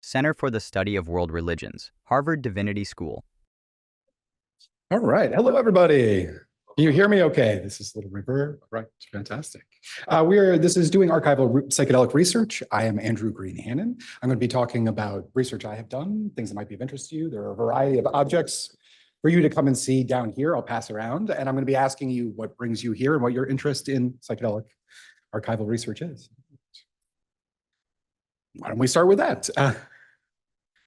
Center for the Study of World Religions, Harvard Divinity School. All right. Hello, everybody. Can you hear me okay? This is a little reverb. All right. Fantastic. This is doing archival psychedelic research. I am Andrew Green Hannon. I'm going to be talking about research I have done, things that might be of interest to you. There are a variety of objects for you to come and see down here. I'll pass around, and I'm going to be asking you what brings you here and what your interest in psychedelic archival research is. Why don't we start with that?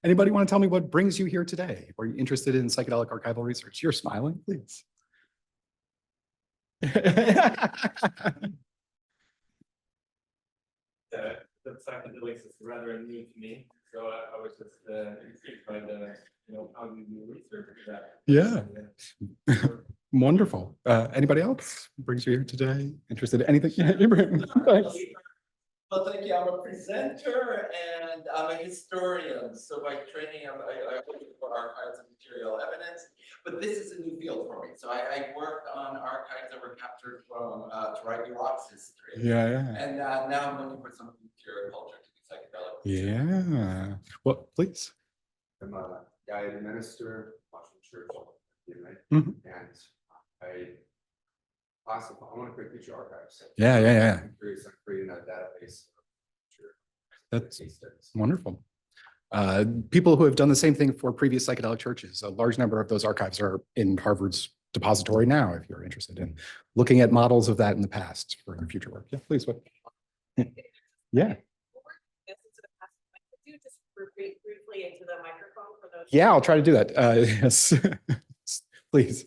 Anybody want to tell me what brings you here today? Are you interested in psychedelic archival research? You're smiling, please. The psychedelics is rather new to me, so I was just intrigued by how you do research for that. Yeah, wonderful. Anybody else brings you here today? Interested in anything? Ibrahim, thanks. Well, thank you. I'm a presenter and I'm a historian. So by training, I work for archives and material evidence, but this is a new field for me. So I worked on archives that were captured from to write Iraq's history. Yeah. And now I'm looking for some material culture to do psychedelic research. Yeah. Well, please. I'm a guided minister, Washington Church, Mhm. and I want to create future archives. Yeah. I'm curious on creating a database. That's wonderful. People who have done the same thing for previous psychedelic churches, a large number of those archives are in Harvard's depository now, if you're interested in looking at models of that in the past for your future work. Yeah, please. What? Yeah. Could you just repeat briefly into the microphone for those? Yeah, I'll try to do that. Yes, please.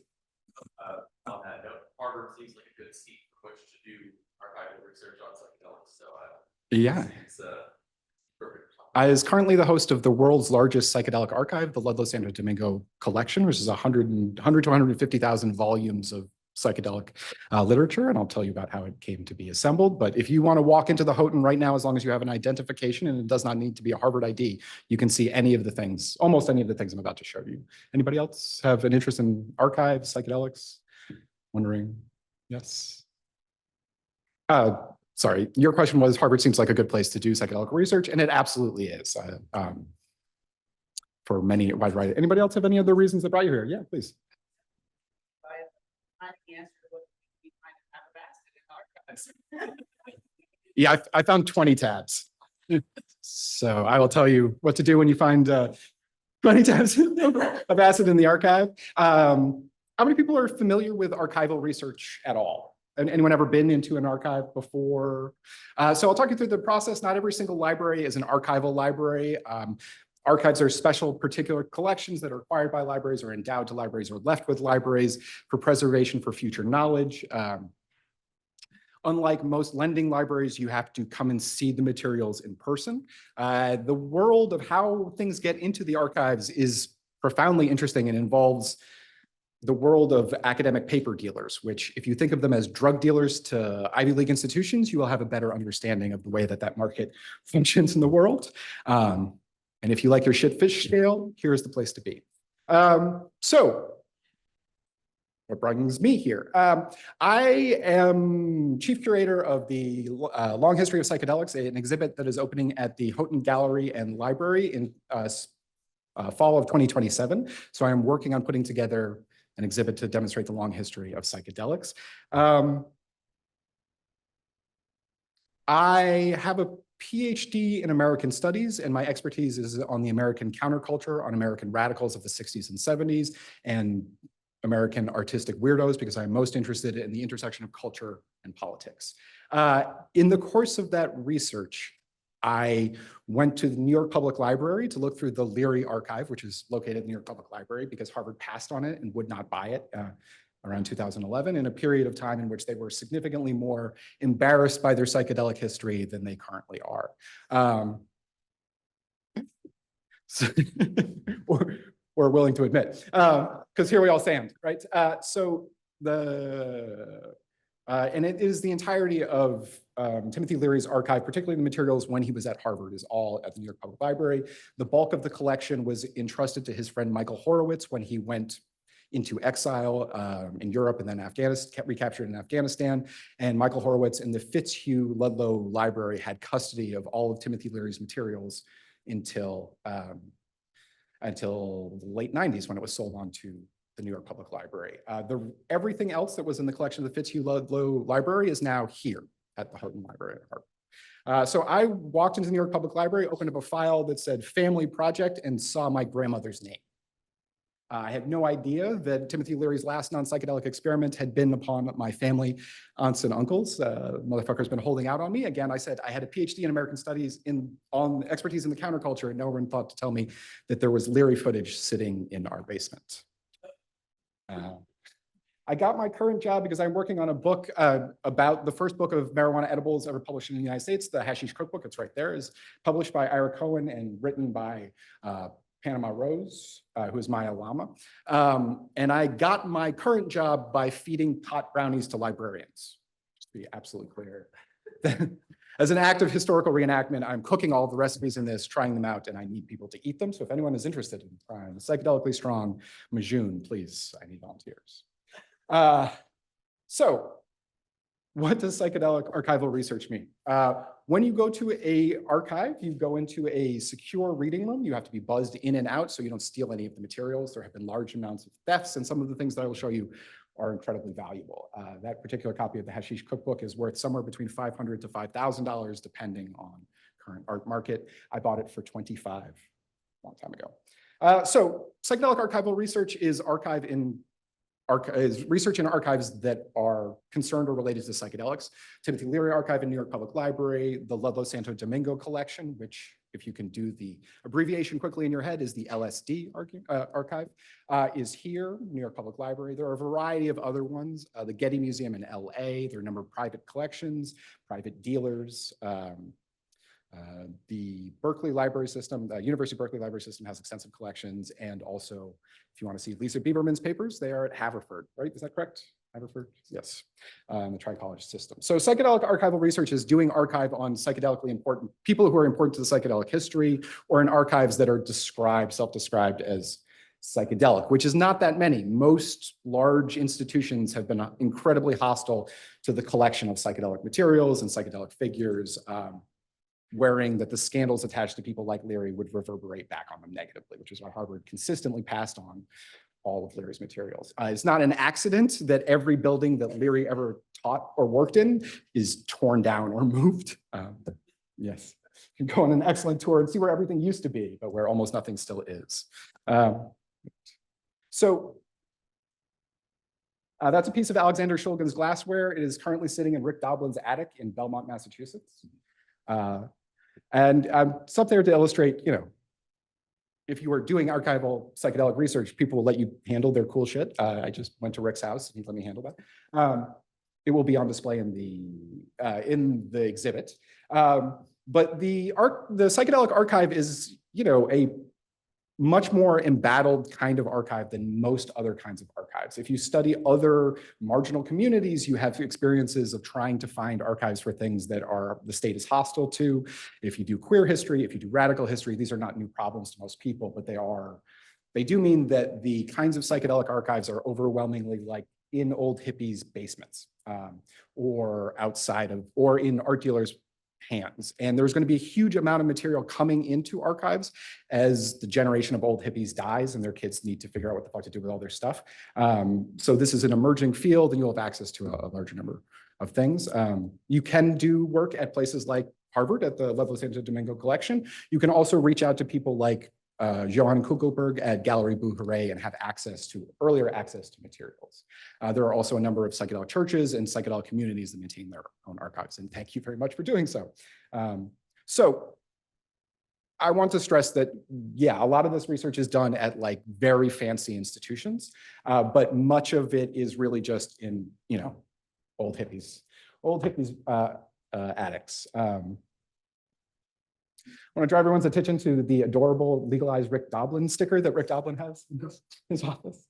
On that note, Harvard seems like a good seat for which to do archival research on psychedelics. So Yeah. it's perfect. I is currently the host of the world's largest psychedelic archive, the Ludlow Santo Domingo collection, which is 100 to 150,000 volumes of psychedelic literature. And I'll tell you about how it came to be assembled. But if you want to walk into the Houghton right now, as long as you have an identification, and it does not need to be a Harvard ID, you can see any of the things, almost any of the things I'm about to show you. Anybody else have an interest in archives, psychedelics? Wondering? Yes. Sorry, your question was Harvard seems like a good place to do psychedelic research, and it absolutely is. For many wide variety. Anybody else have any other reasons that brought you here? Yeah, please. Yeah, I found 20 tabs. So I will tell you what to do when you find 20 tabs of acid in the archive. How many people are familiar with archival research at all? Anyone ever been into an archive before? So I'll talk you through the process. Not every single library is an archival library. Archives are special particular collections that are acquired by libraries or endowed to libraries or left with libraries for preservation for future knowledge. Unlike most lending libraries, you have to come and see the materials in person. The world of how things get into the archives is profoundly interesting and involves the world of academic paper dealers, which if you think of them as drug dealers to Ivy League institutions, you will have a better understanding of the way that that market functions in the world. And if you like your shit fish scale, here's the place to be. So what brings me here? I am chief curator of the Long History of Psychedelics, an exhibit that is opening at the Houghton Gallery and Library in fall of 2027. So I am working on putting together an exhibit to demonstrate the long history of psychedelics. I have a PhD in American Studies, and my expertise is on the American Counterculture, on American radicals of the 60s and 70s, and American artistic weirdos, because I'm most interested in the intersection of culture and politics. In the course of that research, I went to the New York Public Library to look through the Leary archive, which is located in the New York Public Library, because Harvard passed on it and would not buy it around 2011, in a period of time in which they were significantly more embarrassed by their psychedelic history than they currently are. Or willing to admit, because here we all stand, right? And it is the entirety of Timothy Leary's archive, particularly the materials when he was at Harvard, is all at the New York Public Library. The bulk of the collection was entrusted to his friend Michael Horowitz when he went into exile in Europe and then Afghanistan, recaptured in Afghanistan. And Michael Horowitz and the Fitzhugh Ludlow Library had custody of all of Timothy Leary's materials until the late 90s when it was sold on to the New York Public Library. Everything else that was in the collection of the Fitzhugh Ludlow Library is now here at the Houghton Library at Harvard. So I walked into the New York Public Library, opened up a file that said Family Project, and saw my grandmother's name. I had no idea that Timothy Leary's last non-psychedelic experiment had been upon my family, aunts and uncles. Motherfucker's been holding out on me. Again, I said I had a PhD in American Studies on expertise in the counterculture, and no one thought to tell me that there was Leary footage sitting in our basement. I got my current job because I'm working on a book about the first book of marijuana edibles ever published in the United States. The Hashish Cookbook, it's right there, is published by Ira Cohen and written by Panama Rose, who is Maya Lama. And I got my current job by feeding pot brownies to librarians, just to be absolutely clear. As an act of historical reenactment, I'm cooking all the recipes in this, trying them out, and I need people to eat them. So if anyone is interested in trying psychedelically strong Majun, please, I need volunteers. So what does psychedelic archival research mean? When you go to an archive, you go into a secure reading room. You have to be buzzed in and out so you don't steal any of the materials. There have been large amounts of thefts, and some of the things that I will show you are incredibly valuable. That particular copy of the Hashish Cookbook is worth somewhere between $500 to $5,000, depending on current art market. I bought it for $25 a long time ago. So psychedelic archival research is research in archives that are concerned or related to psychedelics. Timothy Leary Archive in New York Public Library, the Ludlow Santo Domingo Collection, which, if you can do the abbreviation quickly in your head, is the LSD archive, is here, New York Public Library. There are a variety of other ones. The Getty Museum in LA, there are a number of private collections, private dealers. The Berkeley Library System, the University of Berkeley Library System has extensive collections, and also, if you want to see Lisa Bieberman's papers, they are at Haverford, right? Is that correct? Haverford? Yes, the Tri-College system. So psychedelic archival research is doing archive on psychedelically important people who are important to the psychedelic history, or in archives that are described, self-described as psychedelic, which is not that many. Most large institutions have been incredibly hostile to the collection of psychedelic materials and psychedelic figures, worrying that the scandals attached to people like Leary would reverberate back on them negatively, which is why Harvard consistently passed on all of Leary's materials. It's not an accident that every building that Leary ever taught or worked in is torn down or moved. Yes, you can go on an excellent tour and see where everything used to be, but where almost nothing still is. So that's a piece of Alexander Shulgin's glassware. It is currently sitting in Rick Doblin's attic in Belmont, Massachusetts. And it's up there to illustrate, you know, if you were doing archival psychedelic research, people will let you handle their cool shit. I just went to Rick's house and he let me handle that. It will be on display in the exhibit. But the psychedelic archive is, you know, a much more embattled kind of archive than most other kinds of archives. If you study other marginal communities, you have experiences of trying to find archives for things that the state is hostile to. If you do queer history, if you do radical history, these are not new problems to most people, but they do mean that the kinds of psychedelic archives are overwhelmingly like in old hippies' basements, or outside of, or in art dealers' hands. And there's going to be a huge amount of material coming into archives as the generation of old hippies dies and their kids need to figure out what the fuck to do with all their stuff. So this is an emerging field and you'll have access to a larger number of things. You can do work at places like Harvard at the Ludlow Santo Domingo collection. You can also reach out to people like Johan Kugelberg at Gallery Boo Hooray and have earlier access to materials. There are also a number of psychedelic churches and psychedelic communities that maintain their own archives, and thank you very much for doing so. So I want to stress that, yeah, a lot of this research is done at like very fancy institutions, but much of it is really just in, you know, old hippies attics. I want to draw everyone's attention to the adorable legalized Rick Doblin sticker that Rick Doblin has in his office.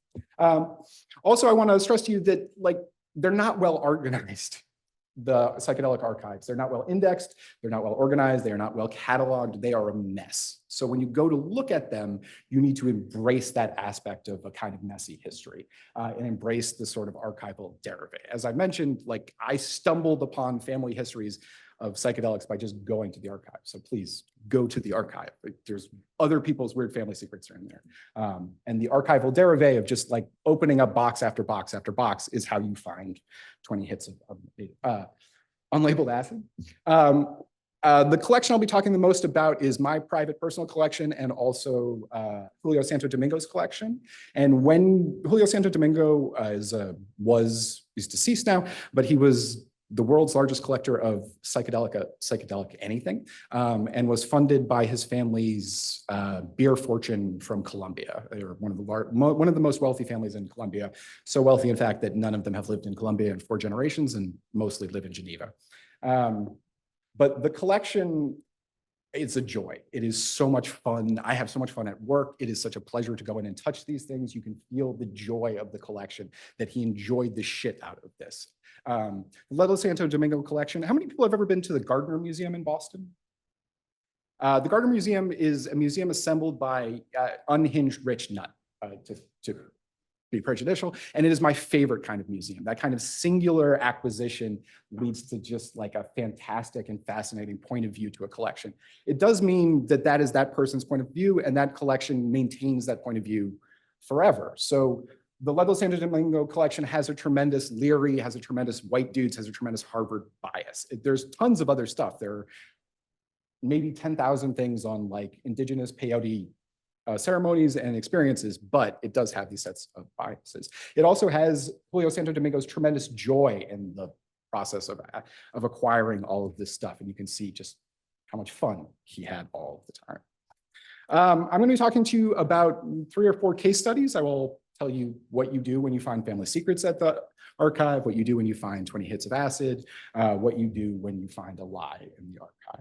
Also, I want to stress to you that like they're not well organized, the psychedelic archives. They're not well indexed, they're not well organized, they are not well cataloged, they are a mess. So when you go to look at them, you need to embrace that aspect of a kind of messy history and embrace the sort of archival derivative. As I mentioned, like I stumbled upon family histories of psychedelics by just going to the archive. So please go to the archive. There's other people's weird family secrets are in there. And the archival derivative of just like opening up box after box after box is how you find 20 hits of unlabeled acid. The collection I'll be talking the most about is my private personal collection and also Julio Santo Domingo's collection. And when Julio Santo Domingo is deceased now, but he was the world's largest collector of psychedelic anything, and was funded by his family's beer fortune from Colombia. They were one of the most wealthy families in Colombia. So wealthy, in fact, that none of them have lived in Colombia in 4 generations and mostly live in Geneva. But the collection, it's a joy. It is so much fun. I have so much fun at work. It is such a pleasure to go in and touch these things. You can feel the joy of the collection, that he enjoyed the shit out of this. The Ledo Santo Domingo collection. How many people have ever been to the Gardner Museum in Boston? The Gardner Museum is a museum assembled by unhinged rich nut, to be prejudicial, and it is my favorite kind of museum. That kind of singular acquisition leads to just like a fantastic and fascinating point of view to a collection. It does mean that that is that person's point of view, and that collection maintains that point of view forever. So the Ledo Santo Domingo collection has a tremendous Leary, has a tremendous white dudes, has a tremendous Harvard bias. There's tons of other stuff. There are maybe 10,000 things on like indigenous peyote ceremonies and experiences, but it does have these sets of biases. It also has Julio Santo Domingo's tremendous joy in the process of acquiring all of this stuff. And you can see just how much fun he had all the time. I'm going to be talking to you about 3 or 4 case studies. I will tell you what you do when you find family secrets at the archive, what you do when you find 20 hits of acid, what you do when you find a lie in the archive.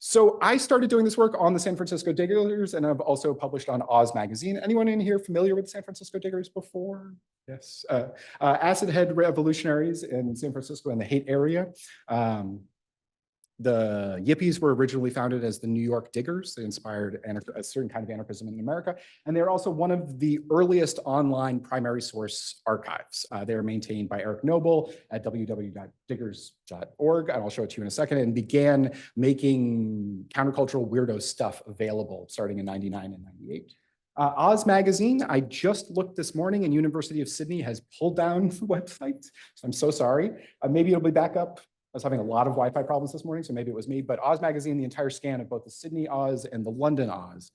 So I started doing this work on the San Francisco Diggers, and I've also published on Oz magazine. Anyone in here familiar with the San Francisco Diggers before? Yes. Acid head revolutionaries in San Francisco and the Haight area. The Yippies were originally founded as the New York Diggers. They inspired a certain kind of anarchism in America. And they're also one of the earliest online primary source archives. They're maintained by Eric Noble at www.diggers.org, and I'll show it to you in a second, and began making countercultural weirdo stuff available starting in 99 and 98. Oz magazine, I just looked this morning, and University of Sydney has pulled down the website. So I'm so sorry. Maybe it'll be back up. I was having a lot of Wi-Fi problems this morning, so maybe it was me, but Oz magazine, the entire scan of both the Sydney Oz and the London Oz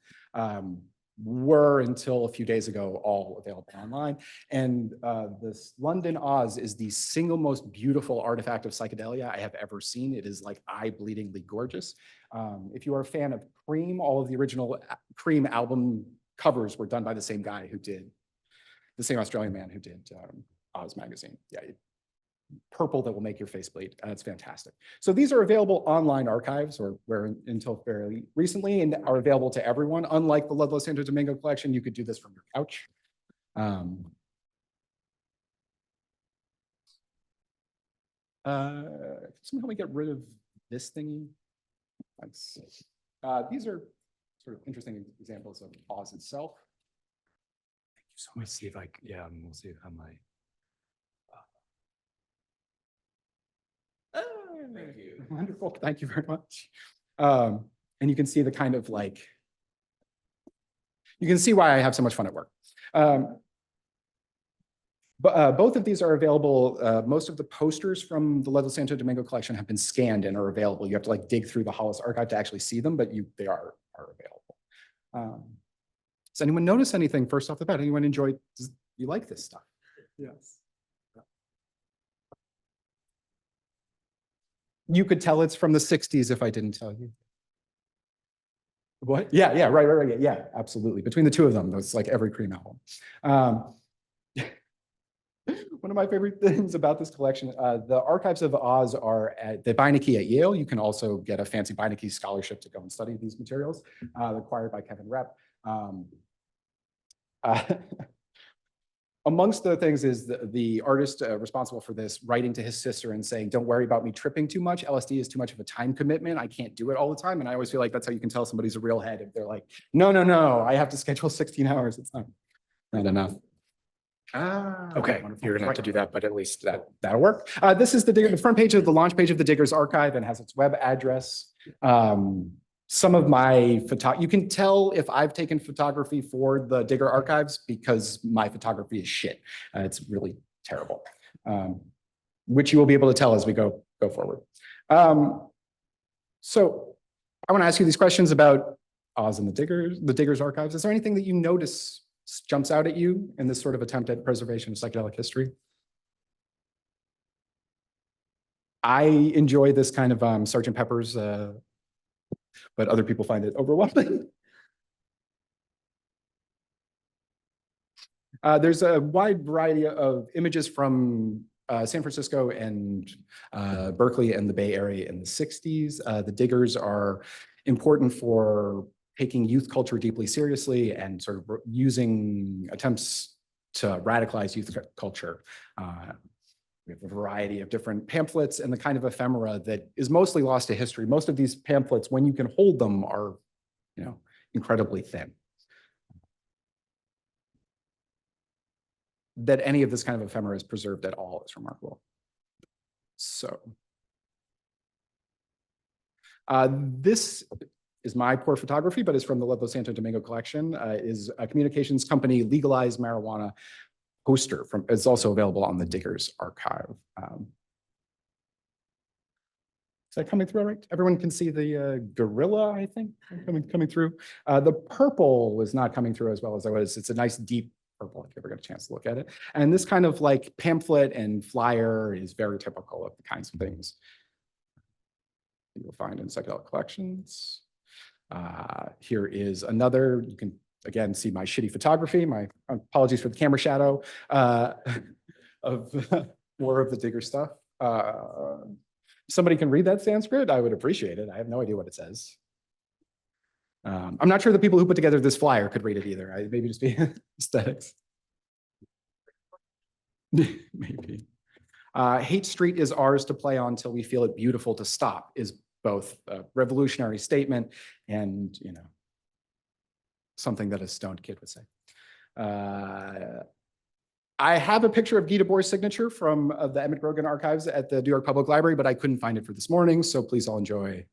were, until a few days ago, all available online. And this London Oz is the single most beautiful artifact of psychedelia I have ever seen. It is like eye-bleedingly gorgeous. If you are a fan of Cream, all of the original Cream album covers were done by the same guy who did, the same Australian man who did Oz magazine. Yeah. Purple that will make your face bleed. It's fantastic. So these are available online archives, or were until fairly recently, and are available to everyone. Unlike the Ludlow Santo Domingo collection, you could do this from your couch. Somehow we get rid of this thingy. Let's see. These are sort of interesting examples of Oz itself. Thank you so much. See if I, yeah, we'll see how my. Thank you. Wonderful. Thank you very much. And you can see the kind of like, you can see why I have so much fun at work. But both of these are available. Most of the posters from the Ledo Santo Domingo collection have been scanned and are available. You have to like dig through the Hollis archive to actually see them, but they are available. Does anyone notice anything first off the bat? Anyone enjoy, you like this stuff? Yes. You could tell it's from the 60s if I didn't tell you. What? Yeah, right. Yeah, absolutely. Between the two of them, it's like every Cream album. One of my favorite things about this collection, the archives of Oz are at the Beinecke at Yale. You can also get a fancy Beinecke scholarship to go and study these materials, acquired by Kevin Repp. Amongst the things is the artist responsible for this writing to his sister and saying, don't worry about me tripping too much. LSD is too much of a time commitment. I can't do it all the time. And I always feel like that's how you can tell somebody's a real head. If they're like, no, I have to schedule 16 hours. It's not enough. Okay, wonderful. you're gonna have to Right. do that, but at least that'll work. This is the front page of the launch page of the Diggers Archive and has its web address. Some of my you can tell if I've taken photography for the Digger Archives because my photography is shit. It's really terrible, which you will be able to tell as we go forward. So I want to ask you these questions about Oz and the Diggers Archives. Is there anything that you notice jumps out at you in this sort of attempt at preservation of psychedelic history? I enjoy this kind of Sgt. Pepper's, but other people find it overwhelming. There's a wide variety of images from San Francisco and Berkeley and the Bay Area in the 60s. The Diggers are important for taking youth culture deeply seriously and sort of using attempts to radicalize youth culture. We have a variety of different pamphlets and the kind of ephemera that is mostly lost to history. Most of these pamphlets, when you can hold them, are, incredibly thin. That any of this kind of ephemera is preserved at all is remarkable. So, this is my poor photography, but is from the Ludlow Santo Domingo collection. Is a communications company legalized marijuana poster it's also available on the Diggers Archive. Is that coming through all right? Everyone can see the gorilla, I think, coming through. The purple is not coming through as well as I was. It's a nice deep purple if you ever get a chance to look at it. And this kind of like pamphlet and flyer is very typical of the kinds of things you'll find in psychedelic collections. Here is another, you can again see my shitty photography, my apologies for the camera shadow, of more of the Digger stuff. Somebody can read that Sanskrit, I would appreciate it. I have no idea what it says. I'm not sure the people who put together this flyer could read it either. Maybe just be aesthetics. Maybe. Hate Street is ours to play on till we feel it beautiful to stop is both a revolutionary statement and, something that a stoned kid would say. I have a picture of Guy Debord's signature from the Emmett Grogan archives at the New York Public Library, but I couldn't find it for this morning, so please all enjoy.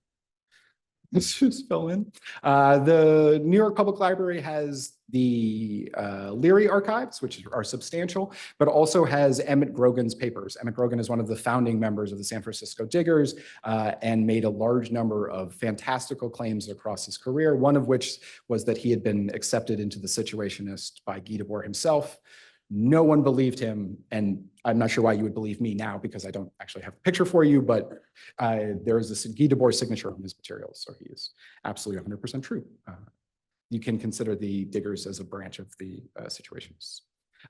This just fell in. The New York Public Library has the Leary archives, which are substantial, but also has Emmett Grogan's papers. Emmett Grogan is one of the founding members of the San Francisco Diggers and made a large number of fantastical claims across his career, one of which was that he had been accepted into the Situationist by Guy Debord himself. No one believed him, and I'm not sure why you would believe me now because I don't actually have a picture for you, but there is this Guy Debord signature on his materials, so he is absolutely 100% true. You can consider the Diggers as a branch of the Situationists.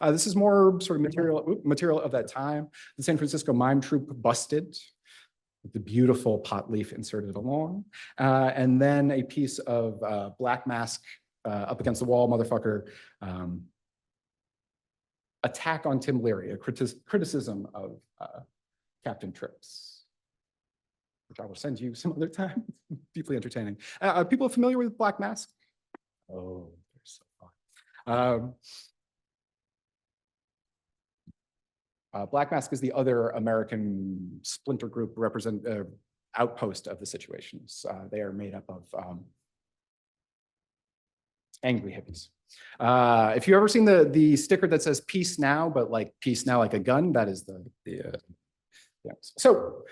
This is more sort of material of that time. The San Francisco Mime Troupe busted, with the beautiful pot leaf inserted along, and then a piece of Black Mask up against the wall, motherfucker. Attack on Tim Leary, a criticism of Captain Trips, which I will send you some other time. Deeply entertaining. Are people familiar with Black Mask? Oh, they're so fun. Black Mask is the other American splinter group outpost of the Situations. They are made up of angry hippies. If you've ever seen the sticker that says "Peace Now," but like "Peace Now" like a gun, that is yeah. So,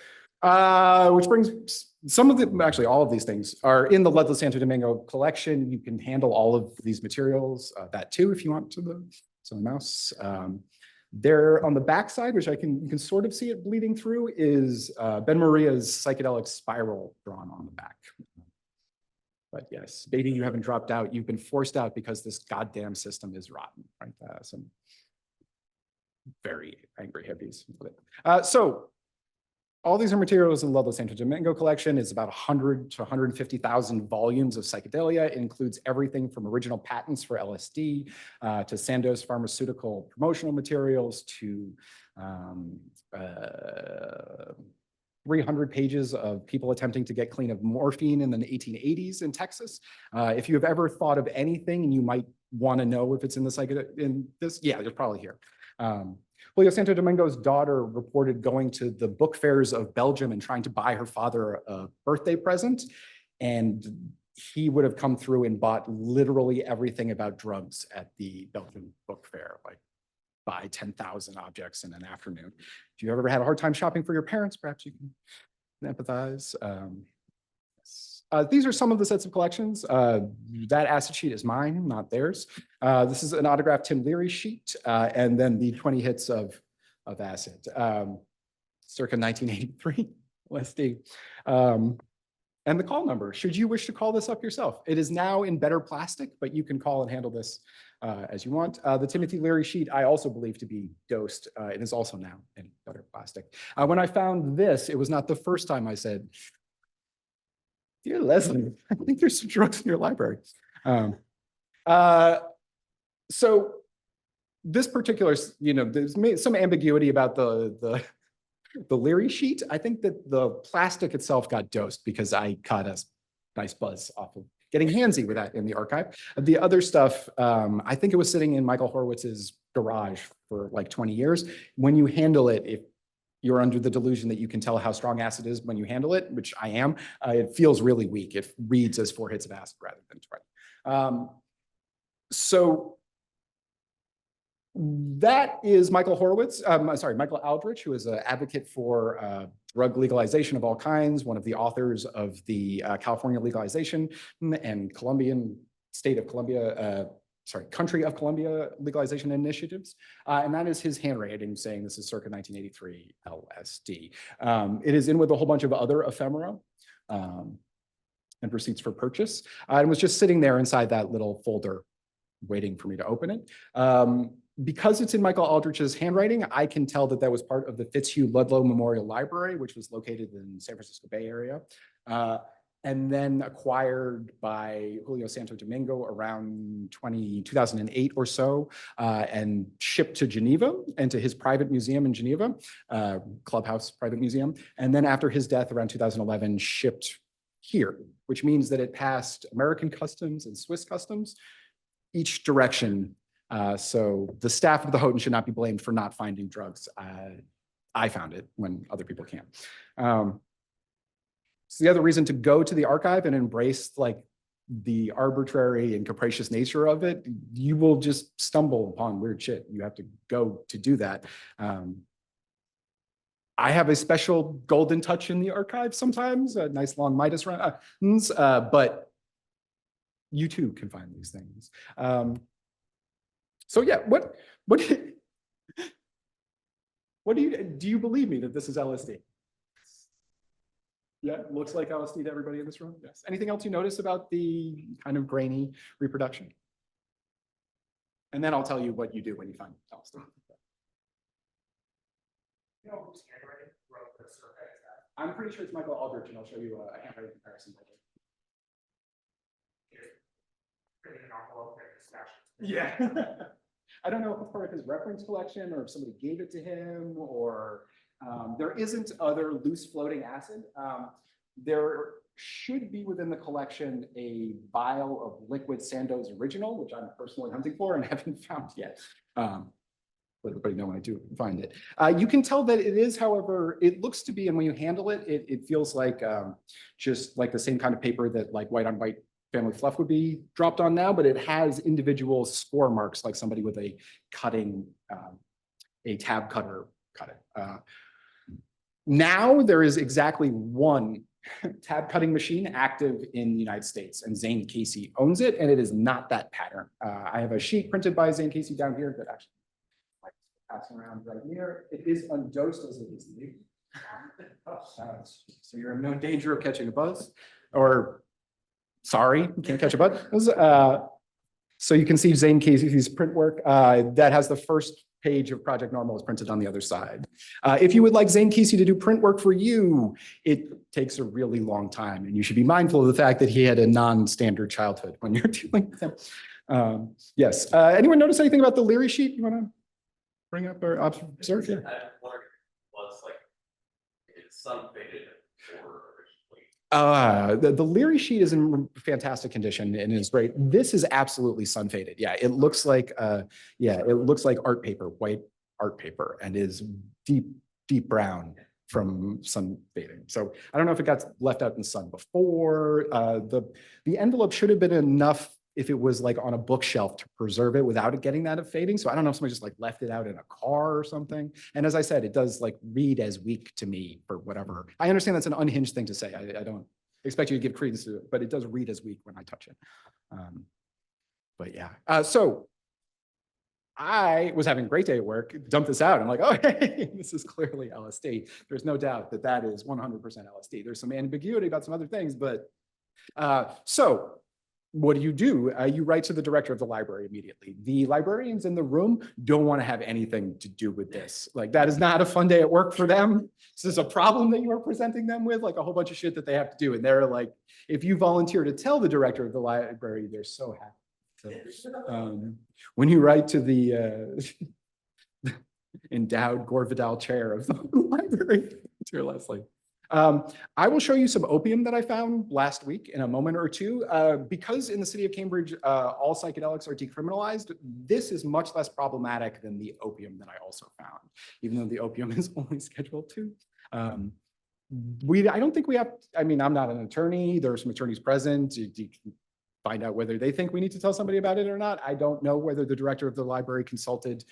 which brings some of the, actually all of these things are in the Ludlow Santo Domingo collection. You can handle all of these materials, that too, if you want to the mouse. There on the back side, which you can sort of see it bleeding through, is Ben Maria's psychedelic spiral drawn on the back. But yes, baby, you haven't dropped out. You've been forced out because this goddamn system is rotten, right? Some very angry hippies. So all these are materials in the Ludlow Santo Domingo collection. It's about 100 to 150,000 volumes of psychedelia. It includes everything from original patents for LSD to Sandoz pharmaceutical promotional materials to 300 pages of people attempting to get clean of morphine in the 1880s in Texas. If you have ever thought of anything and you might want to know if it's in the psychedelic, yeah, you're probably here. Julio Santo Domingo's daughter reported going to the book fairs of Belgium and trying to buy her father a birthday present. And he would have come through and bought literally everything about drugs at the Belgian book fair, like buy 10,000 objects in an afternoon. If you ever had a hard time shopping for your parents, perhaps you can empathize. These are some of the sets of collections. That acid sheet is mine, not theirs. This is an autographed Tim Leary sheet, and then the 20 hits of acid, circa 1983, LSD. And the call number, should you wish to call this up yourself. It is now in better plastic, but you can call and handle this as you want. The Timothy Leary sheet, I also believe to be dosed. It is also now in better plastic. When I found this, it was not the first time I said, "Dear Leslie, I think there's some drugs in your library." So this particular, there's some ambiguity about the Leary sheet. I think that the plastic itself got dosed because I caught a nice buzz off of getting handsy with that in the archive. The other stuff, I think it was sitting in Michael Horowitz's garage for like 20 years. When you handle it, if you're under the delusion that you can tell how strong acid is when you handle it, which I am, it feels really weak. It reads as 4 hits of acid rather than 20. So that is Michael Horowitz, Michael Aldrich, who is an advocate for drug legalization of all kinds, one of the authors of the California legalization and Country of Columbia legalization initiatives. And that is his handwriting saying this is circa 1983 LSD. It is in with a whole bunch of other ephemera and receipts for purchase. And was just sitting there inside that little folder waiting for me to open it. Because it's in Michael Aldrich's handwriting, I can tell that that was part of the Fitzhugh Ludlow Memorial Library, which was located in San Francisco Bay Area, and then acquired by Julio Santo Domingo around 2008 or so, and shipped to Geneva and to his private museum in Geneva, Clubhouse Private Museum. And then after his death around 2011, shipped here, which means that it passed American customs and Swiss customs, each direction. So the staff of the Houghton should not be blamed for not finding drugs. I found it when other people can't. So the other reason to go to the archive and embrace like the arbitrary and capricious nature of it, you will just stumble upon weird shit. You have to go to do that. I have a special golden touch in the archive sometimes, a nice long Midas runs, but you too can find these things. So yeah, what do you believe me that this is LSD? Yeah, it looks like LSD to everybody in this room. Yes. Anything else you notice about the kind of grainy reproduction? And then I'll tell you what you do when you find LSD. You know whose handwriting wrote the survey? I'm pretty sure it's Michael Aldrich, and I'll show you a handwriting comparison later. Printing an envelope and discussion. Yeah. I don't know if it's part of his reference collection or if somebody gave it to him, or there isn't other loose floating acid. There should be within the collection a vial of liquid Sandoz original, which I'm personally hunting for and haven't found yet. Let everybody know when I do find it. You can tell that it is, however, it looks to be, and when you handle it, it feels like just like the same kind of paper that like white on white family fluff would be dropped on now, but it has individual score marks like somebody with a cutting, a tab cutter cut it. Now there is exactly one tab cutting machine active in the United States, and Zane Casey owns it, and it is not that pattern. I have a sheet printed by Zane Casey down here that actually like passing around right here. It is undosed as it is new. So you're in no danger of catching a buzz, or sorry, you can't catch a buzz. So you can see Zane Casey's print work. That has the first page of Project Normal is printed on the other side. If you would like Zane Casey to do print work for you, it takes a really long time, and you should be mindful of the fact that he had a non-standard childhood when you're dealing with him. Yes. Anyone notice anything about the Leary sheet you want to bring up or observe? Yeah. I wondered was like it's sun faded or The Leary sheet is in fantastic condition and is great. This is absolutely sun faded. Yeah, it looks like it looks like art paper, white art paper and is deep, deep brown from sun fading. So I don't know if it got left out in the sun before. The envelope should have been enough if it was like on a bookshelf to preserve it without it getting that of fading. So I don't know if somebody just like left it out in a car or something. And as I said, it does like read as weak to me for whatever. I understand that's an unhinged thing to say. I don't expect you to give credence to it, but it does read as weak when I touch it. But yeah, so I was having a great day at work, dumped this out. I'm like, oh, hey, this is clearly LSD. There's no doubt that that is 100% LSD. There's some ambiguity about some other things, but so what do? You write to the director of the library immediately. The librarians in the room don't want to have anything to do with this. Like, that is not a fun day at work for them. This is a problem that you are presenting them with, like a whole bunch of shit that they have to do. And they're like, if you volunteer to tell the director of the library, they're so happy. So, when you write to the endowed Gore Vidal chair of the library, dear Leslie, I will show you some opium that I found last week in a moment or two. Because in the city of Cambridge, all psychedelics are decriminalized, this is much less problematic than the opium that I also found, even though the opium is only Schedule 2. I don't think we have, I mean, I'm not an attorney. There are some attorneys present. You can find out whether they think we need to tell somebody about it or not. I don't know whether the director of the library consulted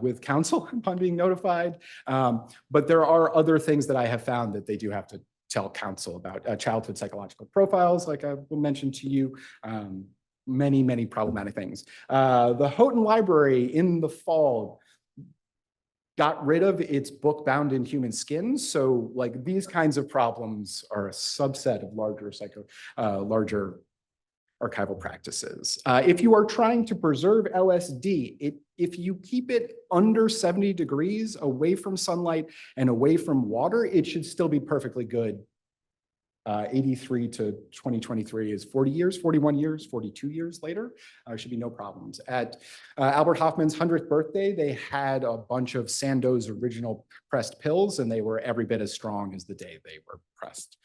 with counsel upon being notified. But there are other things that I have found that they do have to tell counsel about. Childhood psychological profiles, like I will mention to you. Many, many problematic things. The Houghton Library in the fall got rid of its book bound in human skin. So like these kinds of problems are a subset of larger archival practices. If you are trying to preserve LSD, if you keep it under 70 degrees, away from sunlight and away from water, it should still be perfectly good. 83 to 2023 is 40 years, 41 years, 42 years later. There should be no problems. At Albert Hoffman's 100th birthday, they had a bunch of Sandoz original pressed pills, and they were every bit as strong as the day they were pressed.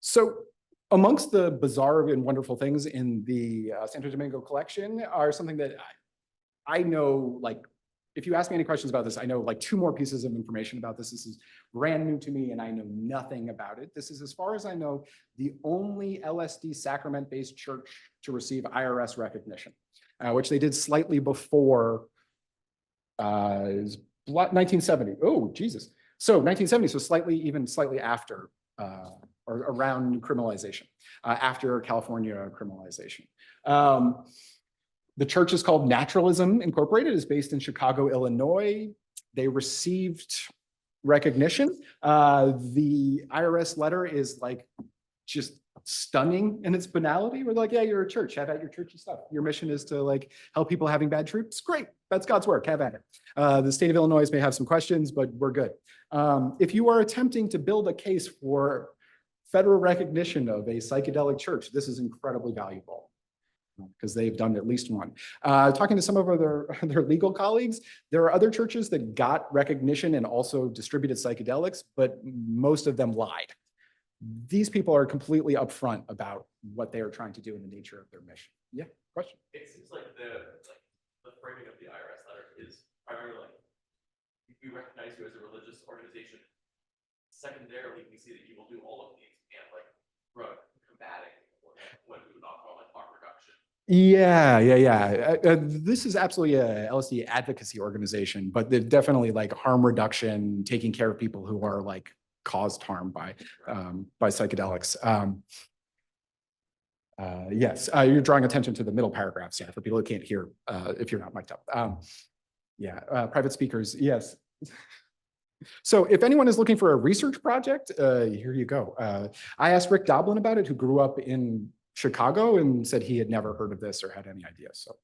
So amongst the bizarre and wonderful things in the Santo Domingo collection are something that I know, like, if you ask me any questions about this, I know like 2 more pieces of information about this. This is brand new to me and I know nothing about it. This is, as far as I know, the only LSD sacrament-based church to receive IRS recognition, which they did slightly before 1970. Oh, Jesus. So 1970, so slightly after, or around criminalization, after California criminalization. The church is called Naturalism Incorporated, is based in Chicago, Illinois. They received recognition. The IRS letter is like just stunning in its banality. We're like, yeah, you're a church, have at your churchy stuff. Your mission is to like help people having bad trips. Great, that's God's work, have at it. The state of Illinois may have some questions, but we're good. If you are attempting to build a case for federal recognition of a psychedelic church, this is incredibly valuable because they've done at least one. Talking to some of their legal colleagues, there are other churches that got recognition and also distributed psychedelics, but most of them lied. These people are completely upfront about what they are trying to do and the nature of their mission. Yeah, question? It seems like the framing of the IRS letter is primarily like, we recognize you as a religious organization. Secondarily, we see that you will do all of these and like drug combating, or what we would not call like harm reduction. Yeah. This is absolutely a LSD advocacy organization, but they're definitely like harm reduction, taking care of people who are like caused harm by psychedelics. Yes, you're drawing attention to the middle paragraphs, yeah, for people who can't hear if you're not mic'd up. Private speakers, yes. So if anyone is looking for a research project, here you go. I asked Rick Doblin about it, who grew up in Chicago and said he had never heard of this or had any idea. So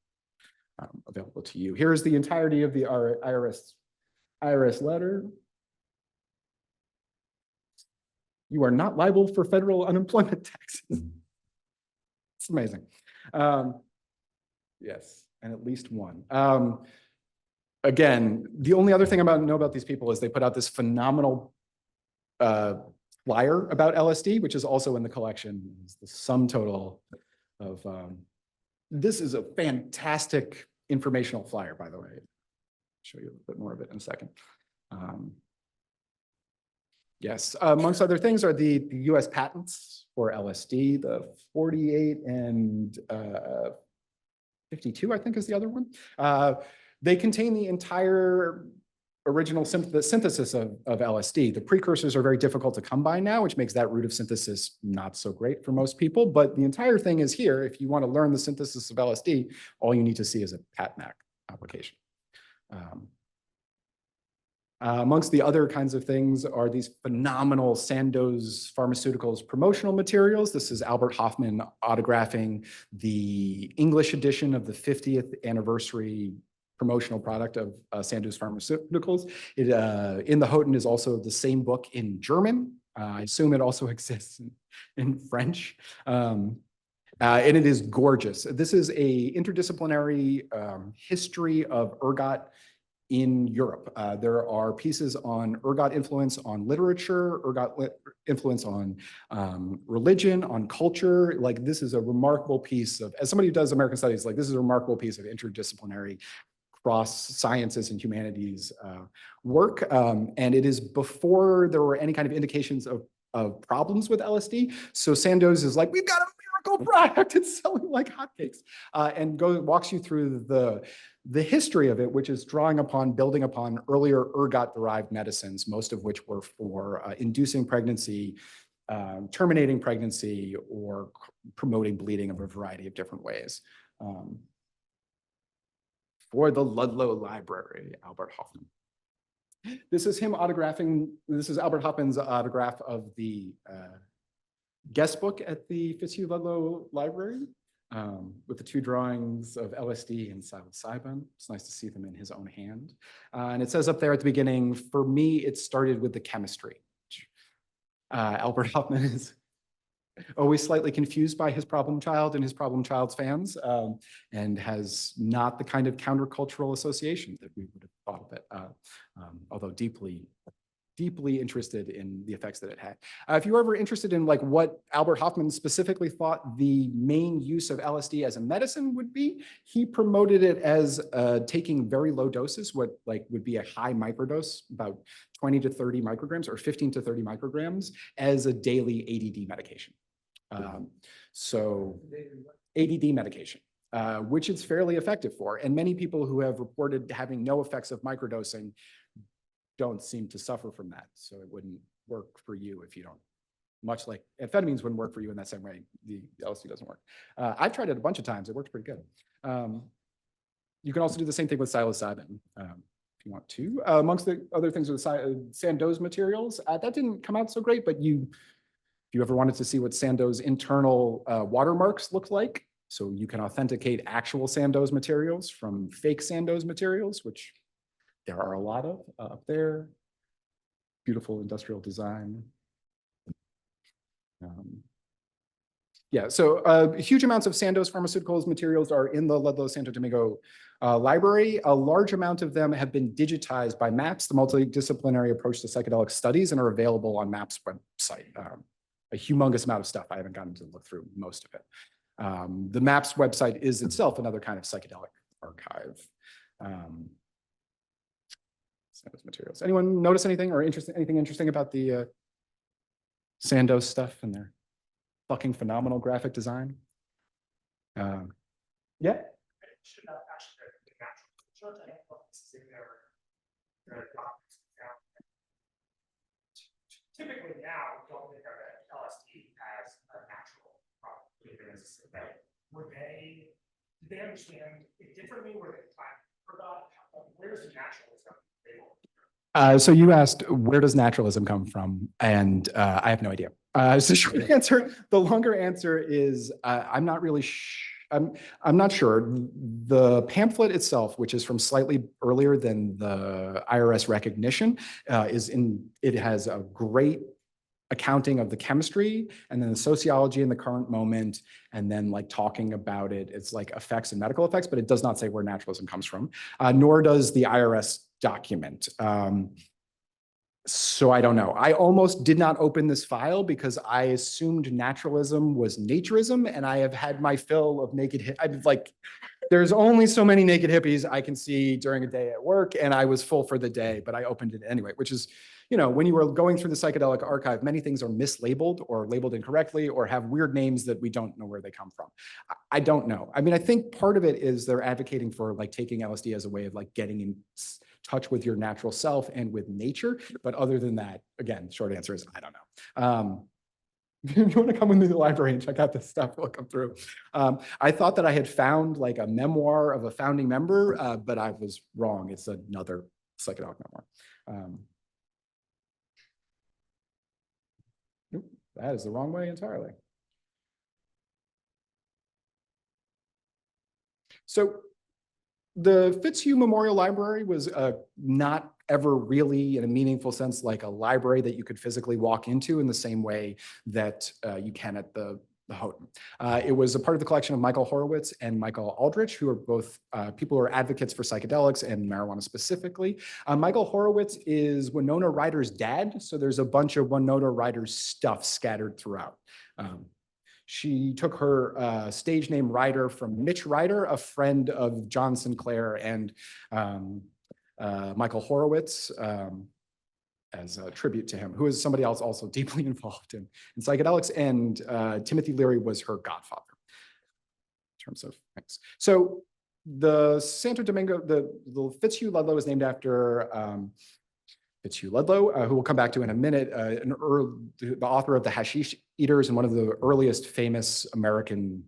available to you. Here is the entirety of the IRS letter. You are not liable for federal unemployment taxes. It's amazing. Yes, and at least one. Again, the only other thing I know about these people is they put out this phenomenal flyer about LSD, which is also in the collection. It's the sum total of This is a fantastic informational flyer, by the way. I'll show you a little bit more of it in a second. Yes, amongst other things are the US patents for LSD, the 48 and 52, I think is the other one. They contain the entire original synthesis of LSD. The precursors are very difficult to come by now, which makes that route of synthesis not so great for most people, but the entire thing is here. If you want to learn the synthesis of LSD, all you need to see is a patent application. Amongst the other kinds of things are these phenomenal Sandoz Pharmaceuticals promotional materials. This is Albert Hofmann autographing the English edition of the 50th anniversary promotional product of Sandoz Pharmaceuticals. In the Houghton is also the same book in German. I assume it also exists in French. And it is gorgeous. This is a interdisciplinary history of ergot in Europe. There are pieces on ergot influence on literature, ergot influence on religion, on culture. Like, this is a remarkable piece of, as somebody who does American studies, like, this is a remarkable piece of interdisciplinary cross sciences and humanities work. And it is before there were any kind of indications of problems with LSD. So Sandoz is like, we've got a miracle product, it's selling like hotcakes, and walks you through the history of it, which is building upon earlier ergot-derived medicines, most of which were for inducing pregnancy, terminating pregnancy, or promoting bleeding of a variety of different ways. For the Ludlow Library, Albert Hofmann. This is him autographing, this is Albert Hoffmann's autograph of the guest book at the Fitzhugh Ludlow Library, with the two drawings of LSD and psilocybin. It's nice to see them in his own hand. And it says up there at the beginning, for me, it started with the chemistry. Albert Hofmann is always slightly confused by his problem child and his problem child's fans, and has not the kind of countercultural association that we would have thought of it, although deeply interested in the effects that it had. If you were ever interested in like what Albert Hofmann specifically thought the main use of LSD as a medicine would be, he promoted it as taking very low doses, what like would be a high microdose, about 20 to 30 micrograms or 15 to 30 micrograms as a daily ADD medication. So ADD medication, which it's fairly effective for. And many people who have reported having no effects of microdosing don't seem to suffer from that. So it wouldn't work for you if you don't, much like amphetamines wouldn't work for you in that same way, the LSD doesn't work. I've tried it a bunch of times, it works pretty good. You can also do the same thing with psilocybin if you want to. Amongst the other things with Sandoz materials, that didn't come out so great, but if you ever wanted to see what Sandoz internal watermarks look like, so you can authenticate actual Sandoz materials from fake Sandoz materials, which there are a lot of up there. Beautiful industrial design. Yeah, so huge amounts of Sandoz Pharmaceuticals materials are in the Ludlow Santo Domingo library. A large amount of them have been digitized by MAPS, the multidisciplinary approach to psychedelic studies, and are available on MAPS website. A humongous amount of stuff. I haven't gotten to look through most of it. The MAPS website is itself another kind of psychedelic archive. Sandoz materials. Anyone notice anything or anything interesting about the Sandoz stuff and their fucking phenomenal graphic design? Yeah. Should have actually the natural culture. I don't know if this is in their documents now. Typically now, we don't think of LSD as a natural product. Did they understand it differently? Were they forgot? Where's the naturalism? So you asked, where does naturalism come from? And I have no idea. So short answer, the longer answer is I'm not really I'm not sure. The pamphlet itself, which is from slightly earlier than the IRS recognition, it has a great accounting of the chemistry and then the sociology in the current moment, and then like talking about it, it's like effects and medical effects, but it does not say where naturalism comes from, nor does the IRS document. So I don't know. I almost did not open this file because I assumed naturalism was naturism, and I have had my fill of I'm like, there's only so many naked hippies I can see during a day at work, and I was full for the day, but I opened it anyway, which is, when you were going through the psychedelic archive, many things are mislabeled or labeled incorrectly or have weird names that we don't know where they come from. I don't know. I mean, I think part of it is they're advocating for like taking LSD as a way of like getting in touch with your natural self and with nature. But other than that, again, short answer is I don't know. If you want to come into the library and check out this stuff, we'll come through. I thought that I had found like a memoir of a founding member, but I was wrong. It's another psychedelic memoir. Nope, that is the wrong way entirely. So the Fitzhugh Memorial Library was not ever really, in a meaningful sense, like a library that you could physically walk into in the same way that you can at the Houghton. It was a part of the collection of Michael Horowitz and Michael Aldrich, who are both people who are advocates for psychedelics and marijuana specifically. Michael Horowitz is Winona Ryder's dad, so there's a bunch of Winona Ryder's stuff scattered throughout. She took her stage name Ryder from Mitch Ryder, a friend of John Sinclair and Michael Horowitz, as a tribute to him, who is somebody else also deeply involved in psychedelics. And Timothy Leary was her godfather in terms of things. So the Santo Domingo, the Fitzhugh Ludlow is named after Fitzhugh Ludlow, who we'll come back to in a minute, the author of The Hashish Eaters and one of the earliest famous American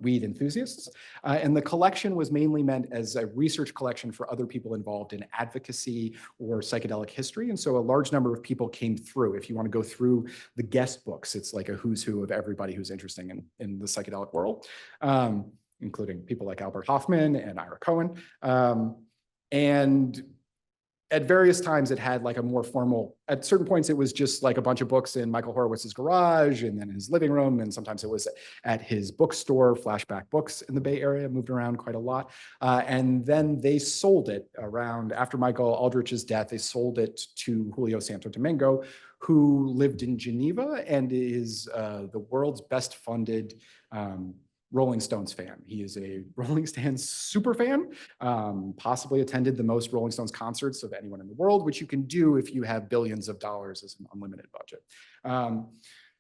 weed enthusiasts. And the collection was mainly meant as a research collection for other people involved in advocacy or psychedelic history. And so a large number of people came through. If you want to go through the guest books, it's like a who's who of everybody who's interested in the psychedelic world, including people like Albert Hoffman and Ira Cohen. And at various times it had like a more formal, at certain points it was just like a bunch of books in Michael Horowitz's garage and then his living room, and sometimes it was at his bookstore, Flashback Books in the Bay Area, moved around quite a lot. And then they sold it after Michael Aldrich's death, they sold it to Julio Santo Domingo, who lived in Geneva and is the world's best funded Rolling Stones fan. He is a Rolling Stones super fan, possibly attended the most Rolling Stones concerts of anyone in the world, which you can do if you have billions of dollars as an unlimited budget.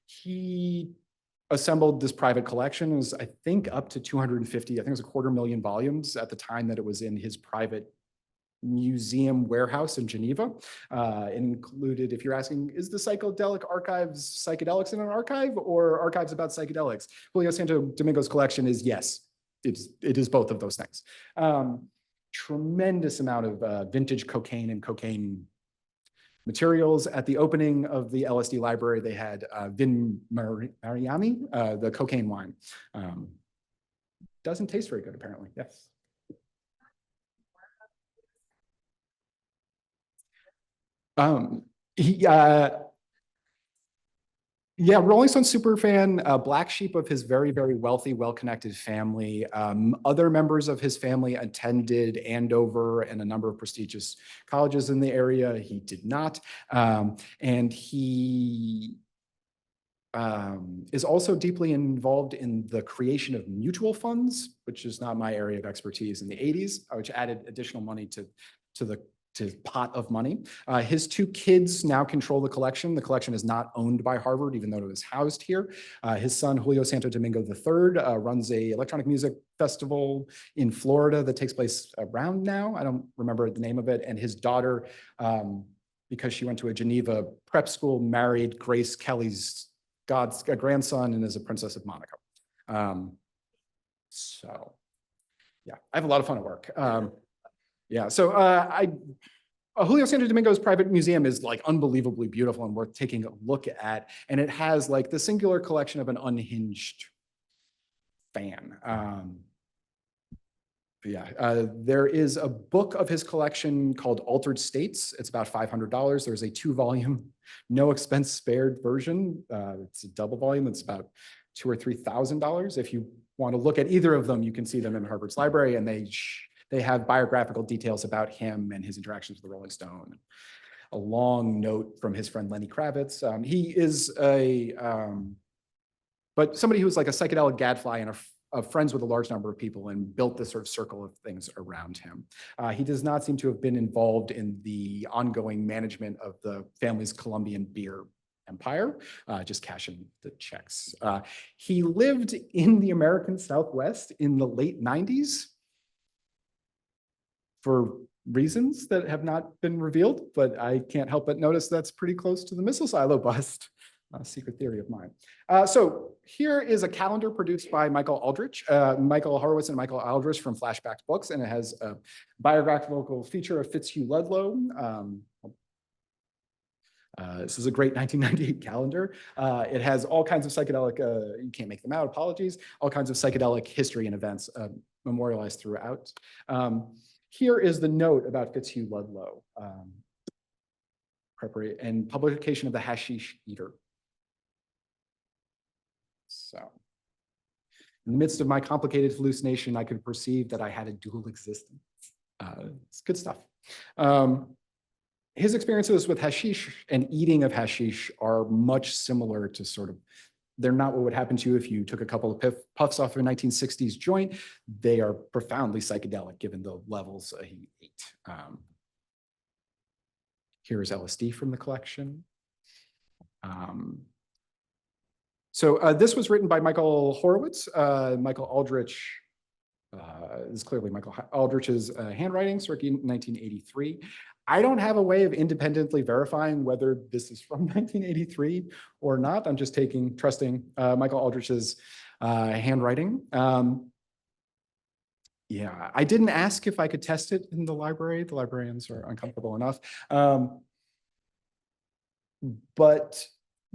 He assembled this private collection. It was, I think, up to 250, I think it was 250,000 volumes at the time that it was in his private museum warehouse in Geneva. It included, if you're asking, is the Psychedelic Archives psychedelics in an archive or archives about psychedelics? Julio Santo Domingo's collection is yes, it is both of those things. Tremendous amount of vintage cocaine and cocaine materials. At the opening of the LSD library, they had Vin Mariani, the cocaine wine. Doesn't taste very good, apparently, yes. Yeah, Rolling Stone super fan, black sheep of his very, very wealthy, well-connected family. Other members of his family attended Andover and a number of prestigious colleges in the area. He did not. And he is also deeply involved in the creation of mutual funds, which is not my area of expertise, in the 80s, which added additional money to the pot of money. His two kids now control the collection. The collection is not owned by Harvard, even though it was housed here. His son, Julio Santo Domingo III, runs a electronic music festival in Florida that takes place around now. I don't remember the name of it. And his daughter, because she went to a Geneva prep school, married Grace Kelly's grandson and is a Princess of Monaco. So yeah, I have a lot of fun at work. Yeah, so Julio Santo Domingo's private museum is like unbelievably beautiful and worth taking a look at. And it has like the singular collection of an unhinged fan. There is a book of his collection called Altered States. It's about $500. There's a 2-volume, no expense spared version. It's a double volume. It's about $2,000 or $3,000. If you want to look at either of them, you can see them in Harvard's library, and they have biographical details about him and his interactions with the Rolling Stone. a long note from his friend Lenny Kravitz. He is but somebody who was like a psychedelic gadfly and of friends with a large number of people and built this sort of circle of things around him. He does not seem to have been involved in the ongoing management of the family's Colombian beer empire, just cashing the checks. He lived in the American Southwest in the late 90s for reasons that have not been revealed, but I can't help but notice that's pretty close to the missile silo bust. A secret theory of mine. So here is a calendar produced by Michael Horowitz and Michael Aldrich from Flashback Books, and it has a biographical feature of Fitzhugh Ludlow. This is a great 1998 calendar. It has all kinds of psychedelic, you can't make them out, apologies, all kinds of psychedelic history and events memorialized throughout. Here is the note about Fitzhugh Ludlow and publication of the Hashish Eater. So, in the midst of my complicated hallucination, I could perceive that I had a dual existence. It's good stuff. His experiences with hashish and eating of hashish are much similar to sort of, they're not what would happen to you if you took a couple of puffs off of a 1960s joint. They are profoundly psychedelic given the levels he ate. Here is LSD from the collection. So this was written by Michael Horowitz. Michael Aldrich is clearly Michael Aldrich's handwriting, circa 1983. I don't have a way of independently verifying whether this is from 1983 or not. I'm just trusting Michael Aldrich's handwriting. Yeah, I didn't ask if I could test it in the library. The librarians are uncomfortable enough. But